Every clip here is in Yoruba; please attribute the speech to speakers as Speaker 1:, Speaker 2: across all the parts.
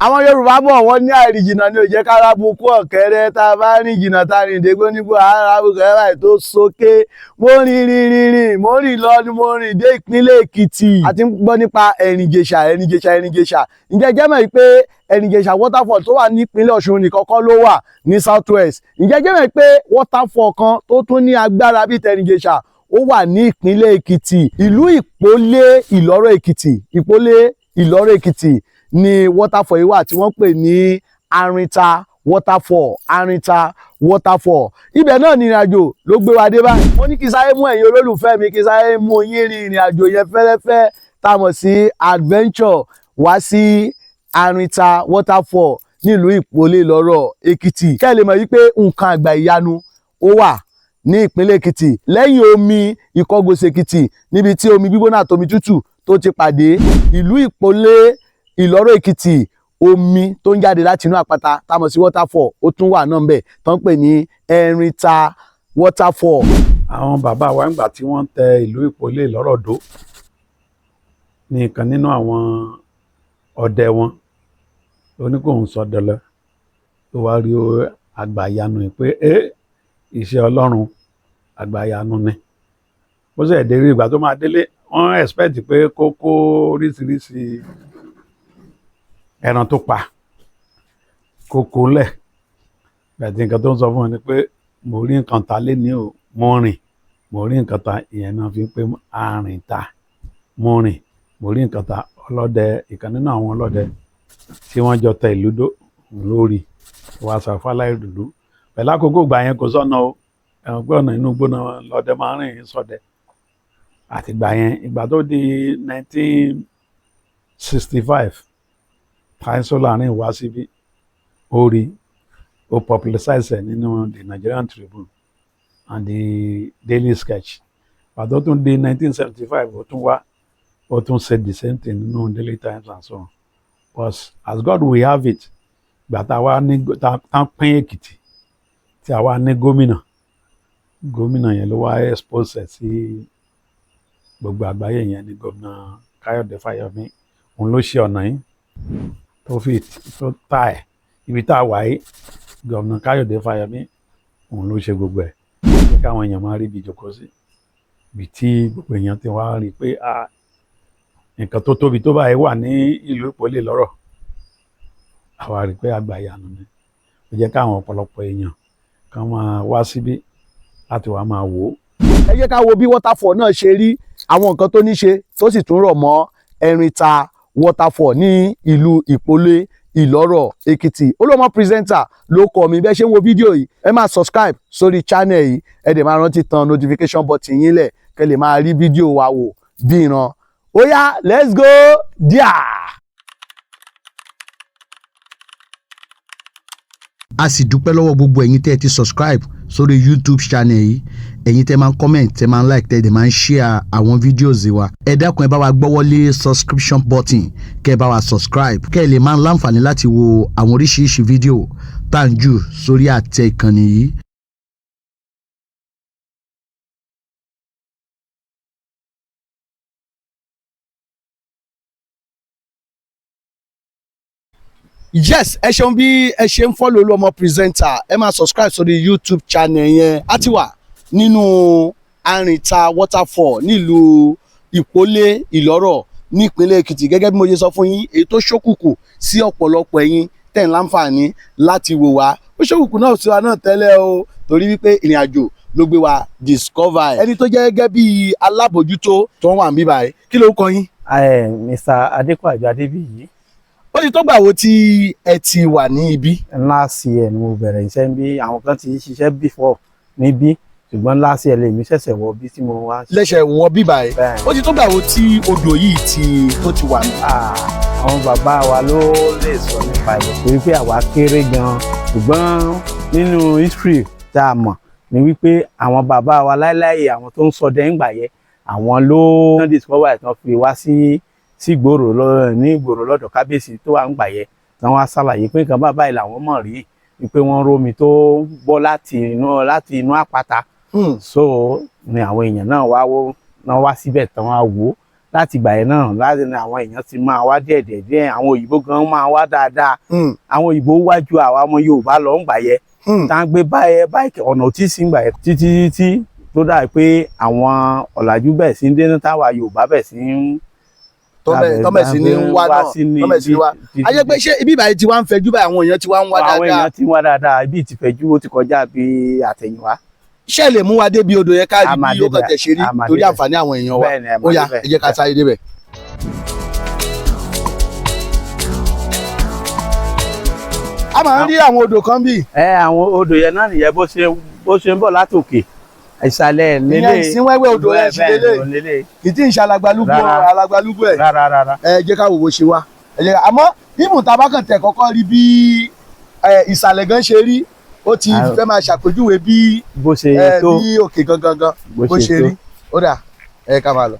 Speaker 1: àwọn Yorùbá bọ̀ wọ́n ní àìrìnjìnà ní ó jẹ́ kárábù kú ọ̀kẹ́rẹ́ tá a bá rìn jìnnà tá a rìn dégbò nígbò arábù kẹ́rẹ́ tó sókè mo rìn mo rìn lọ ni mo rìn dé ìpínlẹ̀ Èkìtì àti ń gbọ́ nípa Ẹ̀rìn-Ìjẹ̀ṣà ǹjẹ́ jẹ́ mọ̀ pé Ẹ̀rìn-Ìjẹ̀ṣà waterfall tó wà ní ìpínlẹ̀ Ọ̀ṣun nìkan kọ́ ló wà ní south west ǹjẹ́ jẹ́ mọ̀ pé waterfall kan tó tún ní agbára bíi Ẹ̀rìn-Ìjẹ̀ṣà ó wà ní ìpínlẹ̀ Èkìtì ìlú Ìpolé Ìlọ́rọ̀ Èkìtì Ìpolé Ìlọ́rọ̀ Èkìtì ni waterfall yìí wà tí wọ́n pè ní Arinta Waterfall ibẹ̀ náà ni ìrìnàjò ló gbé wa dé báyìí mo ní kí sáré mú ẹ̀yin olólùfẹ́ mi kí sáré mú yín rin ìrìnàjò yẹn fẹ́rẹ́fẹ́ tá a mọ̀ sí adventure wá sí Arinta Waterfall nílùú Ìpolé Ìlọ́rọ̀ Èkìtì kẹ́ ẹ lè mọ̀ wípé nǹkan àgbà ìyanu ó wà ní ìpínlẹ̀ Èkìtì lẹ́yìn omi Ìkọgòsì Èkìtì níbi tí omi gbígbóná àtomi tútù tó ti pàdé ìlú Ìpolé Ìlọ́rọ̀ Èkìtì omi tó ń jáde láti inú àpáta tá a mọ̀ sí waterfall ó tún wà náà ńbẹ̀ tó ń pè ní Arinta Waterfall.
Speaker 2: àwọn bàbá wa ńgbà tí wọ́n tẹ ìlú Ìpolé Ìlọ́rọ̀ dó ní ìkan nínú àwọn ọdẹ wọn oníkóhùn sọdọlẹ tó wá rí àgbàyanu pé iṣẹ́ Ọlọ́run àgbàyanu ni ó sì ẹ̀dẹ̀rí ìgbà tó máa délé wọ́n expect pé kókó oríṣiríṣi ẹran tó pa kókó lẹ̀ bẹ̀tí nǹkan tó ń sọ fún wọn ni pé mo rí nǹkan ta lé ní o mo rìn mo rí nǹkan ta ìyẹn náà fi ń pé Àrìntà mo rìn mo rí nǹkan ta ọlọ́dẹ ìkan nínú àwọn ọlọ́dẹ tí wọ́n jọ tẹ ìlú dó lórí wàásù fáláìlú pẹ̀lú àkókò ìgbà yẹn kò sọ́nà o ẹ̀wọ̀n pé ọ̀nà inú gbóná lọ́dẹ máa ń rìn sọ́dẹ àti ìgbà yẹn ìgbà tó di 1965 Taisola rìn wá síbí ó rí ó popularize ẹ̀ nínú the Nigerian Tribune and the Daily Sketch pàtó tún di 1975 ó tún wá ó tún said the same thing nínú Daily Times and so on but as God will have it gbà tá a wá ní tá a pín Èkìtì tí a wá ní gómìnà yẹn ló wá expose ẹ̀ sí gbogbo àgbáyé yẹn ní gómìnà Káyọ̀dé Fáyẹmí òun ló ṣe ọ̀nà yìí tó fi tó tà ẹ̀ ibi tá a wà yìí gómìnà Káyọ̀dé Fáyẹmí òun ló ṣe gbogbo ẹ̀ kí káwọn èèyàn máa rí ibi ìjókòó sí ibi tí gbogbo èèyàn ti wá rí pé nǹkan tó tóbi tó báyìí wà ní ìlú Ìpolé Ìlọ́rọ̀ àwa rí pé àgbàyanu ni ó jẹ́ káwọn ọ̀pọ̀lọpọ̀ èèyàn kan máa wá síbí láti wá máa wò ó.
Speaker 1: ẹ jẹ́ ká wo bí waterfall náà ṣe rí àwọn nǹkan tó ní ṣe tó sì tún rọ̀ mọ́ Arinta Waterfall ní ìlú Ìpolé Ìlọ́rọ̀ Èkìtì olómọ pírẹsẹ́ńtà ló kọ mi bẹ́ẹ̀ ṣe ń wo fídíò yìí ẹ máa subscribe sórí channel yìí ẹ dẹ̀ máa rántí tan notification button yín lẹ̀ kẹ́ lè máa rí fídíò wa wò bí ìran ó yá let's go there.
Speaker 3: a sì dúpẹ́ lọ́wọ́ gbogbo ẹ̀yin tẹ́ ẹ ti subscribe sórí YouTube channel yìí ẹ̀yin tẹ́ máa ń comment tẹ́ máa ń like tẹ́ ẹ máa ń share àwọn videos wa ẹ dákun ẹ bá wa gbọ́wọ́lé subscription button kẹ́ ẹ bá wa subscribe kẹ́ ẹ lè máa ń láǹfààní láti wo àwọn oríṣiríṣi fídíò tá à ń jù sórí àtẹ ìkànnì yìí.
Speaker 1: yes ẹ ṣeun bí ẹ ṣe ń follow Olúọmọ presenter ẹ máa subscribe sórí YouTube channel yẹn a ti wà nínú Arinta Waterfall nílùú Ìpolé Ìlọ́rọ̀ nípínlẹ̀ Èkìtì gẹ́gẹ́ bí mo ṣe sọ fún yín èyí tó ṣókùnkùn sí ọ̀pọ̀lọpọ̀ ẹ̀yin tẹ̀ ń láǹfààní láti wò wá ó ṣókùnkùn náà sí wa náà tẹ́lẹ̀ o torí wípé ìrìn àjò ló gbé wa discover ẹni tó jẹ́ gẹ́gẹ́ bí alábòjútó tó ń wà níbí báyìí kí ló kọ yín.
Speaker 4: Mr. Adékọ̀àjọ Adébíyì.
Speaker 1: ó ti tó gbà wo tí ẹ ti wà ní ibi.
Speaker 4: last year ni mo bẹ̀rẹ̀ iṣẹ́ bí àwọn kan ti ṣiṣẹ́ before níbí ṣùgbọ́n last year lèmi ṣẹ̀ṣẹ̀ wọ bí tí mo wá.
Speaker 1: lẹ́sẹ̀ wọ bí báyìí ó ti tó gbà wo tí odò yìí tó ti wà ní.
Speaker 4: àwọn bàbá wa ló lè sọ nípa ẹ̀ torí pé àwa kéré gan-an ṣùgbọ́n nínú history tá a mọ̀ ni wípé àwọn bàbá wa láéláé àwọn tó ń ṣọdẹ ńgbà yẹn àwọn ló discover ẹ̀ tán fi wá sí ìgboro ní ìgboro lọ́dọ̀ kábíyèsí tó wà ń gbà yẹ tán wá ṣàlàyé pé nǹkan báyìí làwọn mọ̀ rí wípé wọ́n rómi tó bọ́ láti inú àpáta so ni àwọn èèyàn náà wá síbẹ̀ tán wá wò láti ìgbà yẹn náà láti ní àwọn èèyàn ti máa wá díẹ̀ àwọn òyìnbó gan máa wá dáadáa àwọn òyìnbó wá ju àwa ọmọ Yorùbá lọ ń gbà yẹ tá ń gbé báyìí ọ̀nà tí sí ń gbà yẹ títí tó dà pé àwọn ọ̀làjú bẹ̀ sí ń dé táwa Yorùbá bẹ̀ sí ń
Speaker 1: tọ́mẹ̀ sí ní ń wá náà tọ́mẹ̀ sí ní wá. a jẹ́ pé ṣé ibi ìbàyẹ̀ ti wá ń fẹjú báyìí àwọn èèyàn ti wá ń wá dáadáa.
Speaker 4: àwọn èèyàn ti wá dáadáa ibi ti fẹjú ó ti kọjá bí àtẹ̀yìnwá.
Speaker 1: ṣé lè mú wa débi odò yẹn káàdì bí ó kàn tẹ̀ ṣe rí torí àǹfààní àwọn èèyàn wa ó yá ẹ jẹ́ ká sáré débẹ̀. a máa ń rí àwọn odò kan bí.
Speaker 4: àwọn odò yẹn náà nìyẹn bó ṣe ń bọ̀ látòkè ìsàlẹ̀ lélẹ̀
Speaker 1: ìyẹn ìsínwẹ́wẹ́ odò yẹn sí lélẹ̀ kì í tí ń ṣe alagbalúgbú ẹ̀ ẹ jẹ́ ká wò bó ṣe wá àmọ́ ìmù tá a bá kàn tẹ̀ kọ́kọ́ rí bí ìsàlẹ̀ gan ṣe rí ó ti fẹ́ máa ṣàpèjúwe bí òkè gangan bó ṣe rí ó dà ẹ ká máa lọ.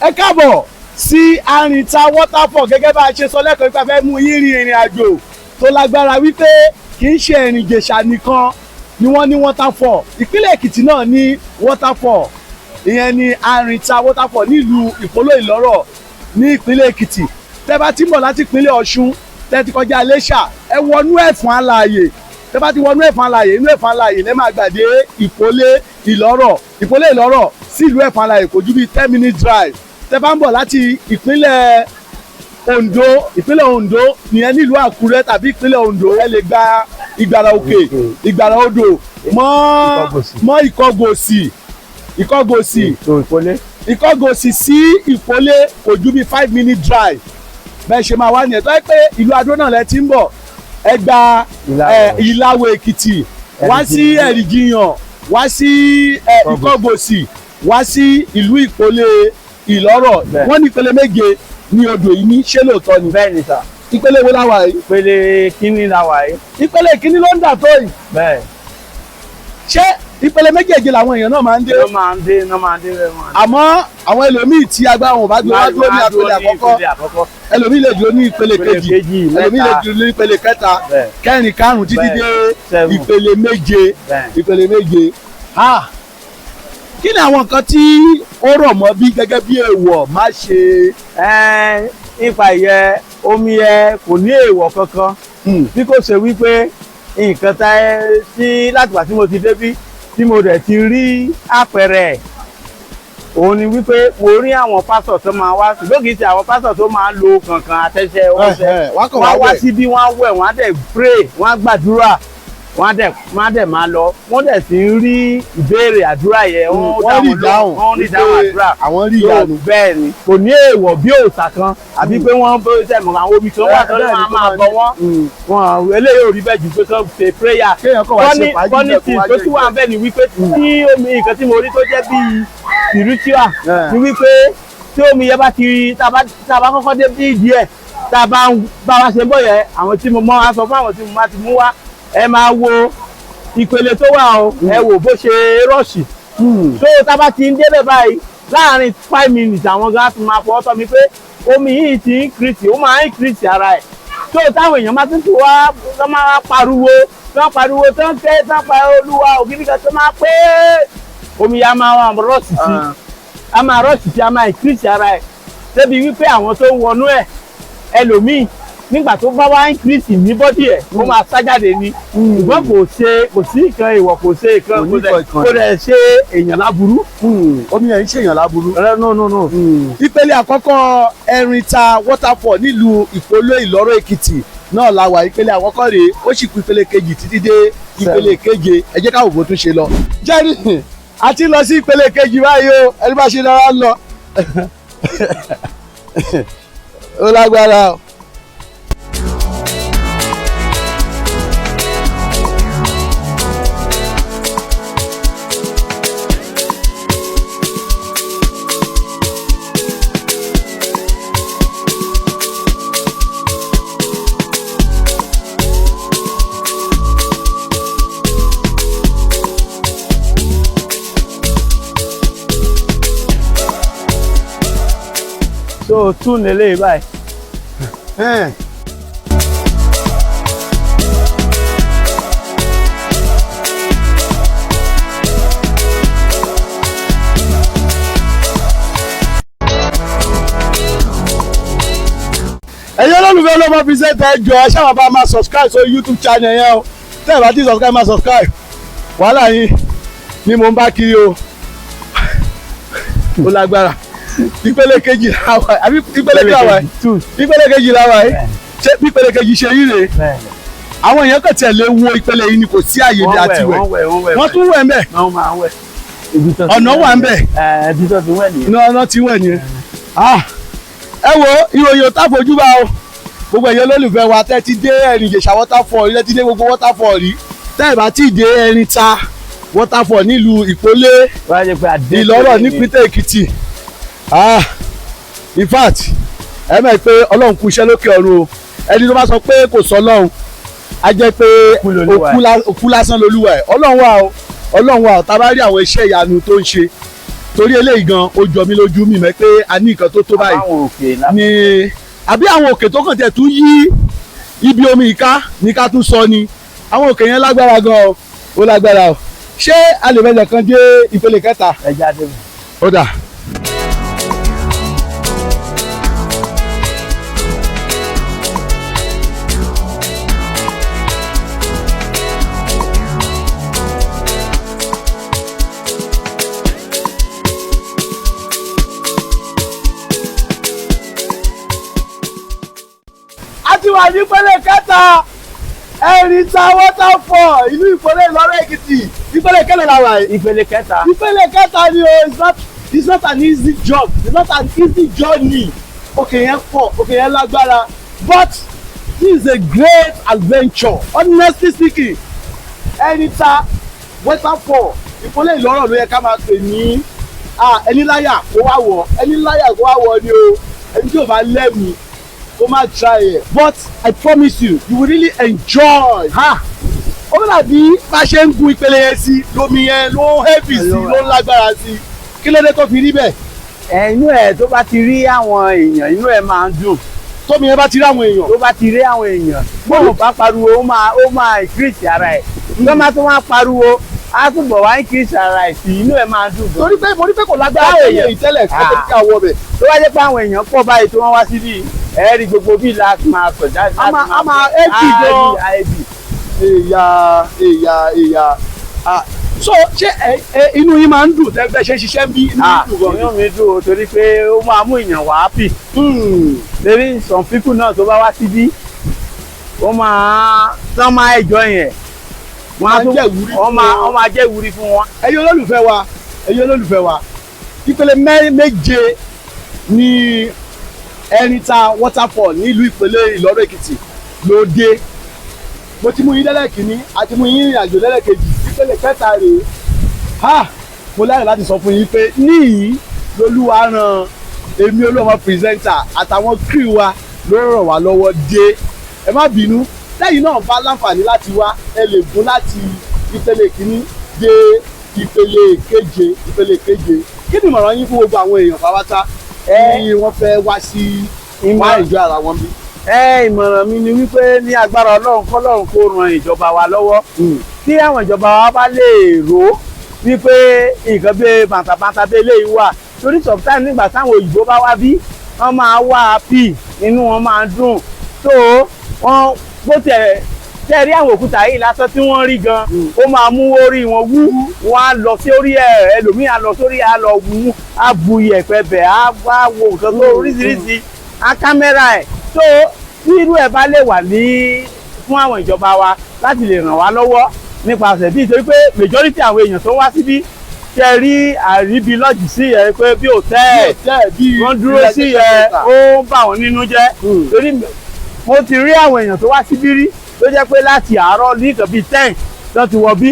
Speaker 1: ẹ káàbọ̀ sí Arinta Waterfall gẹ́gẹ́ bá a ṣe sọ lẹ́kọ̀ọ́ nípa fẹ́ mú yín rin ìrìn àjò tó lágbára wípé kì í ṣe ìrìn Ìjẹ̀ṣà nìkan ni wọ́n ní waterfall ìpínlẹ̀ Èkìtì náà ní waterfall ìyẹn ní Arinta Waterfall nílùú Ipole Iloro ní ìpínlẹ̀ Èkìtì tẹ́ bá ti ń bọ̀ láti ìpínlẹ̀ Ọ̀ṣun tẹ́ ti kọjá Iléṣà ẹ wọnú ẹ̀fọ̀n alààyè tẹ́ bá ti wọnú ẹ̀fọ̀n alààyè inú ẹ̀fọ̀n alààyè lẹ́ máa gbàdé Ipole Iloro sílùú ẹ̀fọ̀n alààyè kò ju bí 10 minute drive tẹ́ bá ń bọ̀ láti ìpínlẹ̀ Ondo nìyẹn nílùú Àkúrẹ́ tàbí ìpínlẹ̀ Ondo ẹ lè gba Ìgbàrà Òkè Ìgbàrà Odò mọ́ Ìkọgòsì sí Ìpole kò ju bí 5 minute drive bẹ́ẹ̀ ṣe máa wá nìyẹn tó yẹ pé ìlú Adó náà lẹ ti ń bọ̀ ẹ gba Ìlàwọ̀ Èkìtì wá sí Ẹ̀rìjìyàn wá sí Ìkọgòsì wá sí ìlú Ipole Iloro wọ́n ní ìpele méje ní odò yìí ní ṣé lóòótọ́ ni.
Speaker 4: bẹ́ẹ̀ ni sà.
Speaker 1: ìpele wo la wà yìí.
Speaker 4: ìpele kínní la wà yìí.
Speaker 1: ìpele kínní ló ń dà tó yìí.
Speaker 4: bẹ́ẹ̀.
Speaker 1: ṣé ìpele méjèèjì làwọn èèyàn náà máa ń dé.
Speaker 4: ló máa ń dé bẹ́ẹ̀ máa ń dé.
Speaker 1: àmọ́ àwọn ẹlòmíì tí agbára wọn bá gbé wá dúró ní ìpele àkọ́kọ́ ẹlòmíì lè dúró ní ìpele kejì ẹlòmíì lè dúró ní ìpele kẹta kẹrin karùn-ún títí dé ìpele méje. Kí ni àwọn nǹkan tí ó rọ̀ mọ́ bí gẹ́gẹ́ bí èèwọ̀ má ṣe.
Speaker 4: Nípa ìyẹn omi ẹ kò ní èèwọ̀ kankan bí kò ṣe wípé nǹkan tí látìgbà tí mo ti débí tí mo dẹ̀ ti rí àpẹẹrẹ òun ni wípé mo rí àwọn pásọ̀ tó máa wá ṣùgbọ́n kì í ṣe àwọn pásọ̀ tó máa lo kankan àtẹ̀ṣe ọ̀sẹ̀ wọ́n wá síbí wọ́n á wẹ̀ wọ́n á dẹ̀ pray wọ́n á gbàdúrà wọ́n á dẹ̀ máa lọ wọ́n dẹ̀ sì ń rí ìbéèrè àdúrà yẹn wọ́n rí dáhùn àdúrà
Speaker 1: àwọn rí ìyanu
Speaker 4: bẹ́ẹ̀ ni kò ní èèwọ̀ bí òòṣà kan àbí pé wọ́n bó ṣe mọ̀ àwọn omi tó wà tó lè máa bọ̀ wọ́n eléyìí ò rí bẹ́ẹ̀ jù pé kán ṣe prayer fọ́nì tí tó tún wà bẹ́ẹ̀ ni wípé tí omi nǹkan tí mo rí tó jẹ́ bíi spiritual ni wípé tí omi yẹn bá ti tá a bá kọ́kọ́ dé bí díẹ̀ tá a bá wa ṣe ń bọ̀ yẹn àwọn tí mo mọ́ a sọ fún àwọn tí mo máa ti mú wá ẹ máa wo ìpele tó wà o ẹ wò bó ṣe rọ́ọ̀ṣì tó tá bá ti ń débẹ̀ báyìí láàrin 5 minutes àwọn gan ti máa fọwọ́ tọ́ mi pé omi yìí ti ń increase ó máa ń increase ara ẹ̀ tó táwọn èèyàn máa tún ti wá tó máa pariwo tó ń ké tó ń pa Olúwa ògidì kan tó máa pé omi yà máa rọ́ọ̀ṣì sí a máa rọ́ọ̀ṣì sí a máa increase ara ẹ̀ débi wípé àwọn tó wọnú ẹ̀ ẹlòmíì nígbà tó bá wá increase ní bọ́dì ẹ̀ ó máa sájáde ní ṣùgbọ́n kò sí nǹkan ìwọ̀ kò ṣe nǹkan kò rẹ̀ ṣe èèyàn láburú.
Speaker 1: omi yẹn ń ṣe èèyàn láburú.
Speaker 4: no.
Speaker 1: ìpele àkọ́kọ́ Arinta Waterfall nílùú Ipole Iloro Ekiti náà la wà ìpele àkọ́kọ́ rèé ó sì kù ìpele kejì títí dé ìpele keje ẹ jẹ́ káwọ́ bó tún ṣe lọ. jẹ́rìí a ti lọ sí ìpele kejì báyìí o ẹni bá ṣe dára lọ ó lágbára o.
Speaker 4: so tún lélẹ̀ báyìí.
Speaker 1: ọmọ present ẹ jọ ẹ ṣáà bá máa subscribe sórí YouTube channel yẹn o tẹ́ ẹ bá ti subscribe máa subscribe wàhálà yín ni mo ń bá kiri o ó lágbára ìpele kejì làwà àbí ìpele kejì làwà yìí ṣé ìpele kejì ṣe yí rèé àwọn èèyàn kàn tẹ̀lé wo ìpele yìí ni kò sí àyè bí àti wẹ̀ wọ́n tún wẹ̀ ń bẹ̀ ọ̀nà wà ń bẹ̀ ọ̀nà tí wẹ̀ nìyẹn ẹ wo ìròyìn ò tá fojú bá o gbogbo èèyàn olólùfẹ́ wa tẹ́ ti dé ẹ̀rìn Ìjẹ̀ṣà waterfall rí tẹ́ ti dé gbogbo waterfall rí tẹ́ ẹ̀ bá ti dé Arinta waterfall nílùú Ìpolé Ìlọ́rọ̀ nípínlẹ̀ Èkìtì in fact ẹ mọ̀ pé Ọlọ́run kú iṣẹ́ lókè ọ̀run o ẹni tó bá sọ pé kò sọ Ọlọ́run á jẹ́ pé òkú lásán lolúwa ẹ̀ Ọlọ́run wa tá a bá rí àwọn iṣẹ́ ìyanu tó ń ṣe torí eléyìí gan ó jọ mí lójú mi mọ̀ pé a ní nǹkan tó tó báyìí ni àbí àwọn òkè tó kàn tẹ̀ tún yí ibi omi ìka ní ká tún sọ ni àwọn òkè yẹn lágbára gan o ó lágbára o ṣé a lè mẹ́jọ kan dé ìpele kẹta
Speaker 4: ẹja dé mi.
Speaker 1: ó dà. ti wà ní ìpele kẹta Arinta Waterfall ìlú Ipole Iloro Ekiti ìpele kẹlẹ la wà yìí. ìpele kẹta ni o it's not an easy job it's not an easy journey òkè yẹn pọ̀ òkè yẹn lágbára but this is a great adventure honestly speaking Arinta Waterfall Ipole Iloro ló yẹ ká máa pè ní ẹni láyà kó wá wọ̀ ni o ẹni tí ò bá lẹ́mìí ó máa try it but I promise you will really enjoy. ó dàbí bá ṣe ń gun ìpele yẹn sí lómi yẹn ló heavy sí ló lágbára sí kí ló dé tó fi rí bẹ́ẹ̀.
Speaker 4: inú ẹ̀ tó bá ti rí àwọn èèyàn inú ẹ̀ máa ń dùn.
Speaker 1: tómi yẹn bá ti rí àwọn èèyàn.
Speaker 4: tó bá ti rí àwọn èèyàn bóun bá pariwo ó máa increase ara ẹ̀ tó máa tó máa pariwo á túbọ̀ wá increase ara ẹ̀ sí inú ẹ̀ máa dùn.
Speaker 1: torí pé mo ní pé kò lágbára èèyàn ìtẹ́lẹ̀ kẹ́tẹ́ kí àwọ̀ bẹ̀.
Speaker 4: tó bá jẹ́ pé àwọn èèyàn pọ̀ báyìí tó wọ́n wá síbí ẹ̀ẹ́dì gbogbo bíi láti máa sọ̀ jáde.
Speaker 1: a máa éjì gan. èèyà so ṣé inú yín máa ń dùn tẹ́ ṣe ṣiṣẹ́ bí inú yín dùn gan.
Speaker 4: inú mi dùn o torí pé ó máa mú èèyàn wá happy. torí some people náà tó bá wá síbí ó máa tán máa ẹjọ́ yẹn wọ́n máa jẹ́ ìwúrí fún wọn. ẹ̀yin olólùfẹ́ wa ìpele méje ní Arinta Waterfall nílùú Ipole Iloro Ekiti ló dé mo ti mú yín lẹ́lẹ́kìíní àti mú yín ìrìn àjò lẹ́lẹ́kejì ìpele kẹta rèé mo láyọ̀ láti sọ fún yín pé níyì lolúwa ràn èmi olóòmọ pírẹsẹ́ńtà àtàwọn crew wa ló ràn wá lọ́wọ́ dé ẹ má bínú lẹ́yìn náà bá láǹfààní láti wá ẹ lè gún láti ìpele kìíní dé ìpele keje kí ni ìmọ̀ràn yín fún gbogbo àwọn èèyàn pàápàá tí wọ́n fẹ́ wá sí wá ìjọ ara wọn bí. ìmọ̀ràn mi ni wípé ní agbára Ọlọ́run kọ́lọ́run kó ran ìjọba wa lọ́wọ́ tí àwọn ìjọba wa bá lè rò wípé nǹkan bí bàǹtàbàǹtà bí eléyìí wà torí sometimes nígbà táwọn òyìnbó bá wá bí wọ́n máa wá happy inú wọn máa dùn tó wọ́n bó tẹ̀ rí àwọn òkúta yìí lásán tí wọ́n rí gan ó máa mú orí wọn wú wọ́n á lọ sí orí ẹlòmíì á lọ sórí á lọ wú á bu iyẹ̀pẹ̀ bẹ̀ á wá wo nǹkan tó oríṣiríṣi á kámẹ́rà ẹ̀ tó tí irú ẹ̀ bá lè wà ní fún àwọn ìjọba wa láti lè ràn wá lọ́wọ́ nípasẹ̀ bíi torí pé majority àwọn èèyàn tó wá síbí tẹ rí àríbi lọ́jì sí ẹ pé bí òtẹ́ẹ̀lì wọ́n dúró sí ẹ ó ń bà wọ́n nínú jẹ́ torí mo ti rí àwọn èèyàn tó wá síbí rí tó jẹ́ pé láti àárọ̀ ní nǹkan bíi 10 tó ti wọ bí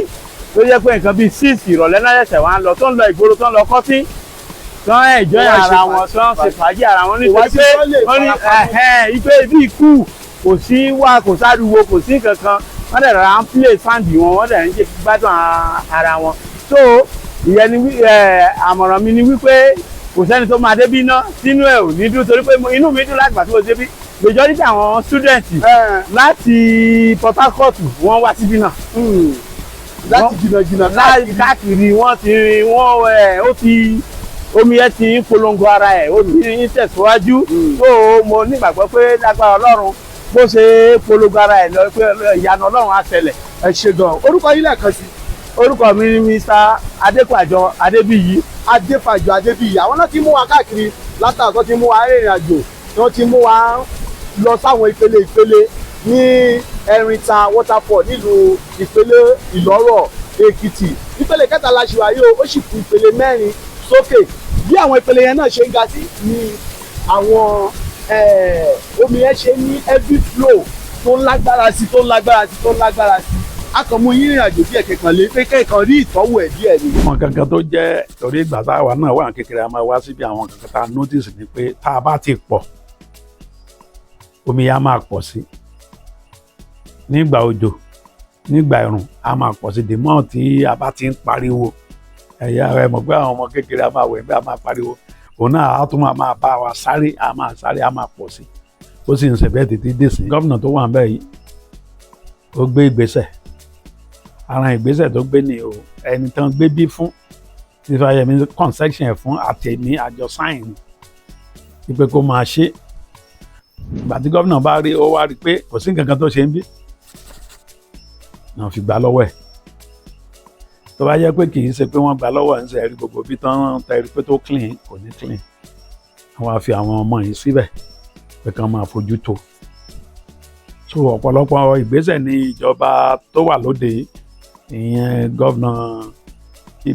Speaker 4: tó jẹ́ pé nǹkan bíi 6 ìrọ̀lẹ́ náà ṣẹ̀ṣẹ̀ wá ń lọ tó ń lọ ìgboro tó ń lọ kọ́tí tó ń ẹ̀jọ́ ara wọn tó ń ṣe fàájì ara wọn nítorí pé wọ́n ní ipe bí ikú kò sí wà kò sáriwo kò sí nǹkan kan wọ́n dẹ̀ rà ń play fáǹdì wọn wọ́n dẹ̀ ń ṣe gbádùn ara wọn so ìyẹn ni àmọ̀ràn mi ni wípé kò sẹ́ni tó máa débí ná sínú ẹ̀ ò ní dùn torí pé inú mi dùn láti gbà tí mo débí majority àwọn students láti Port Harcourt wọ́n wá síbí náà.
Speaker 1: láti jìnnà
Speaker 4: káàkiri wọ́n ti rin ó ti omi ẹ̀ ti ń polongo ara ẹ̀ ó ti ń tẹ̀síwájú tó mo nígbàgbọ́ pé lágbára Ọlọ́run bó ṣe polongo ara ẹ̀ lọ pé ìyanu Ọlọ́run á ṣẹlẹ̀.
Speaker 1: ẹ ṣe gan orúkọ yín lẹ́ẹ̀kan sí.
Speaker 4: Orúkọ mi ni Mr. Adépàjọ Adébíyì.
Speaker 1: Adépàjọ Adébíyì àwọn náà ti mú wa káàkiri látàkọ́ ti mú wa rìnrìn àjò tí wọ́n ti mú wa lọ sáwọn ìpele ní Arinta Waterfall nílùú Ipole Iloro Ekiti. Ìpele kẹta la ṣì wà yìí ó sì kù ìpele 4 sókè bí àwọn ìpele yẹn náà ṣe ń ga sí ni àwọn omi yẹn ṣe ní heavy flow tó ń lágbára sí a kàn mú yín rìn àjò díẹ̀ kẹkàn lé pé kẹkàn rí ìtọ́wò ẹ̀ díẹ̀ ni.
Speaker 2: àwọn kankan tó jẹ́ torí ìgbà táwa náà wà kékeré a máa wá síbi àwọn kankan tá a notice ni pé tá a bá ti pọ̀ omi yẹn á máa pọ̀ sí nígbà òjò nígbà ẹ̀rùn á máa pọ̀ sí dèmọ́ tí a bá ti ń pariwo ẹ̀yà rẹ̀ mọ̀ pé àwọn ọmọ kékeré a máa wẹ̀ bí a máa pariwo òun náà á tún máa bá wa sáré á máa pọ̀ sí ó sì ń ṣe bẹ́ẹ̀ títí dé sí. gómìnà tó wà ń bẹ̀ yìí ó gbé ìgbésẹ̀ ara ìgbésẹ̀ tó gbé ni o ẹni tán gbé bí fún ti Fáyẹmí concession ẹ̀ fún àtẹ̀mí àjọ sáìn wípé kó máa ṣe ìgbà tí gómìnà bá rí ó wá rí pé kò sí nǹkan kan tó ṣe ń bí náà fi gbà lọ́wọ́ ẹ̀ tó bá jẹ́ pé kì í ṣe pé wọ́n gbà lọ́wọ́ ẹ̀ ń ṣe ẹ̀rí gbogbo bí tán tẹ̀rí pé tó clean kò ní clean àwọn á fi àwọn ọmọ yìí síbẹ̀ pé kán máa fojú tó so ọ̀pọ̀lọpọ̀ ìgbésẹ̀ ní ìjọba tó wà lóde ìyẹn gómìnà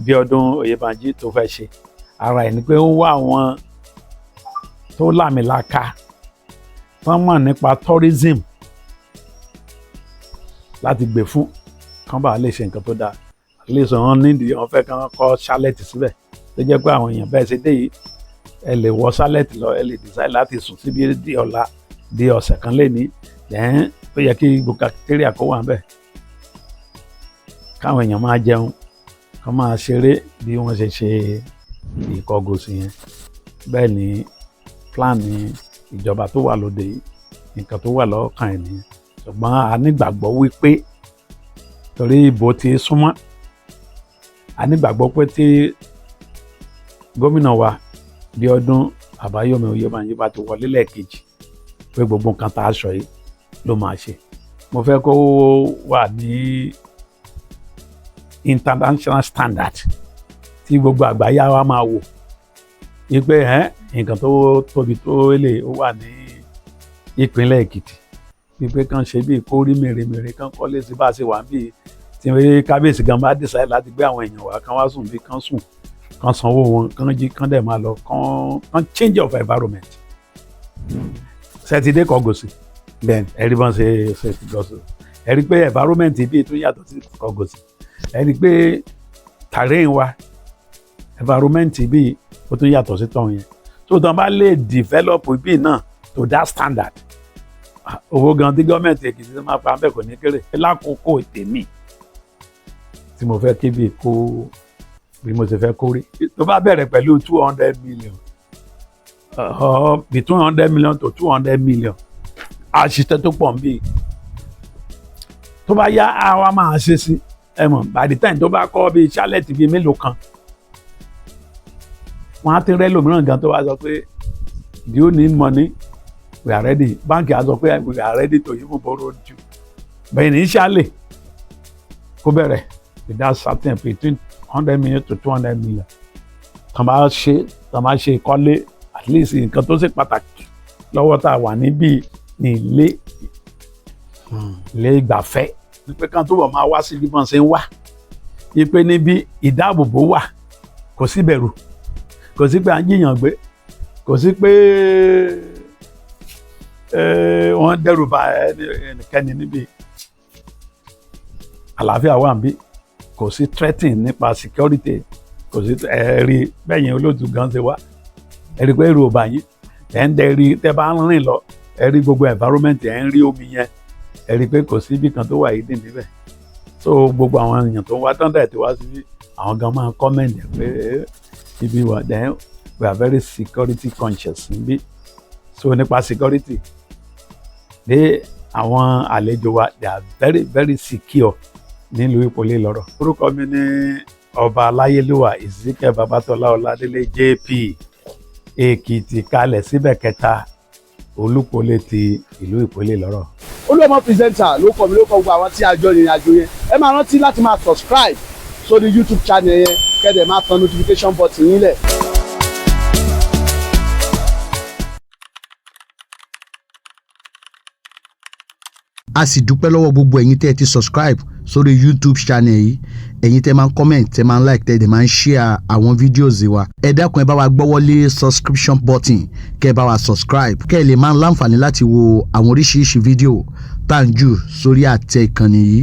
Speaker 2: Bíọ́dún Oyèbánjí tó fẹ́ ṣe ara ẹ̀ ni pé ó wá àwọn tó lámìlaka wọ́n mọ̀ nípa tourism láti gbé fún kán bá lè ṣe nǹkan tó dáa lè sọ wọn nídìí wọn fẹ́ kán kọ́ ṣálẹ̀tì síbẹ̀ tó jẹ́ pé àwọn èèyàn bẹ́ẹ̀ ṣe dé yìí ẹ lè wọ ṣálẹ̀tì lọ ẹ lè decide láti sùn síbi di ọ̀la di ọ̀sẹ̀ kan lé ní lẹ́yìn ó yẹ kí bukatérìà kó wà bẹ́ẹ̀ káwọn èèyàn máa jẹun kán máa ṣeré bí wọ́n ṣe ṣe ìkọgòsì yẹn bẹ́ẹ̀ ni plan ní ìjọba tó wà lóde yìí nǹkan tó wà lọ́kàn ẹ̀ nìyẹn ṣùgbọ́n a nígbàgbọ́ wípé torí ìbò ti súnmọ́ a nígbàgbọ́ pé tí gómìnà wa Bíọ́dún Àbáyọ̀mí Oyèbánjí bá ti wọlé lẹ́ẹ̀kejì pé gbogbo nǹkan tá a sọ yìí ló máa ṣe mo fẹ́ kó wà ní international standard tí gbogbo àgbáyé wa máa wò wípé nǹkan tó tóbi tó lè wà ní ìpínlẹ̀ Èkìtì wípé kàn ṣe bíi kó rí mèremère kàn kọ́lé sí bá a ṣe wà bíi tí kábíyèsí gan bá decide láti gbé àwọn èèyàn wá kàn wá sùn bí kàn sùn kàn sanwó wọn kàn jí kàn dẹ̀ máa lọ kàn change of environment sẹ́tidé kọ́gòsì bẹ́ẹ̀ ẹ̀rí bọ́n ṣe kọ́gòsì ẹ̀rí pé environment bíi tó yàtọ̀ sí kọ́gòsì ẹ̀rí pé terrain wa environment bíi ó tó yàtọ̀ sí tọ̀hún yẹn tó tán bá lè develop bíi náà to that standard owó gan tí gọ́ọ̀mẹ̀ntì Èkìtì tó máa pa bẹ́ẹ̀ kò ní kéré lákòókò tèmi tí mo fẹ́ kébì kó bí mo ṣe fẹ́ kó rí tó bá bẹ̀rẹ̀ pẹ̀lú 200 million between 100 million to 200 million àṣìṣe tó pọ̀ nbí tó bá yá àwa máa ṣe sí ẹ mọ̀ by the time tó bá kọ́ bíi ṣálẹ̀tì bíi mélòó kan wọ́n á ti rẹ́ lòmíràn gan tó bá sọ pé do you need money we are ready báńkì á sọ pé we are ready to even borrow you bẹ́ẹ̀ ní ṣálẹ̀ kó bẹ̀rẹ̀ with that certain between 100 million to 200 million tàn bá ṣe ìkọ́lé at least nǹkan tó ṣe pàtàkì lọ́wọ́ tá a wà níbí ní ilé ìgbafẹ́ wípé kan tó bọ̀ máa wá sí bí wọ́n ṣe ń wá wípé níbi ìdáàbòbò wà kò sí bẹ̀rù kò sí pé à ń jiyàn gbé kò sí pé wọ́n dẹ́rù bà ẹnikẹ́ni níbi àlàáfíà wà níbí kò sí threatening nípa security kò sí ẹ̀rí bẹ́yìn olóòtú gan ṣe wá ẹ̀rí pé èrò ọba yín ẹ̀ ń dẹ́rí tẹ́ bá ń rìn lọ ẹ̀rí gbogbo environment ẹ̀ ń rí omi yẹn ẹ̀rí pé kò sí ibì kan tó wà yìí dì níbẹ̀ so gbogbo àwọn èèyàn tó ń wá tán dẹ̀ tí wá síbí àwọn gan máa comment ẹ̀ pé ibi wà then we are very security conscious níbí so nípa security dé àwọn àlejò wa they are very very secure nílùú Ipole Iloro. Orúkọ mi ní Ọba Aláyélúwà Isele Babatọ́lá Ọládélé JP Èkìtì kalẹ̀ síbẹ̀ kẹta Olúpolé ti ìlú Ipole Iloro.
Speaker 1: Olúọmọ presenter ló kọ mi ló kọ gbogbo àwọn tí a jọ ìrìn àjò yẹn. Ẹ máa rántí láti máa subscribe sórí YouTube channel yẹn kẹ́dẹ̀ máa tan notification button yín lẹ̀.
Speaker 3: A sì dúpẹ́ lọ́wọ́ gbogbo ẹ̀yin tẹ́ ẹ ti subscribe sórí YouTube channel yìí, ẹ̀yin tẹ́ máa ń comment, tẹ́ máa ń like, tẹ́ ẹ máa ń share àwọn videos wa. Ẹ dákun ẹ bá wa gbọ́wọ́lé subscription button kẹ́ ẹ bá wa subscribe kẹ́ ẹ lè máa láǹfààní láti wo àwọn oríṣiríṣi fídíò tá à ń jù sórí àtẹ ìkànnì yìí.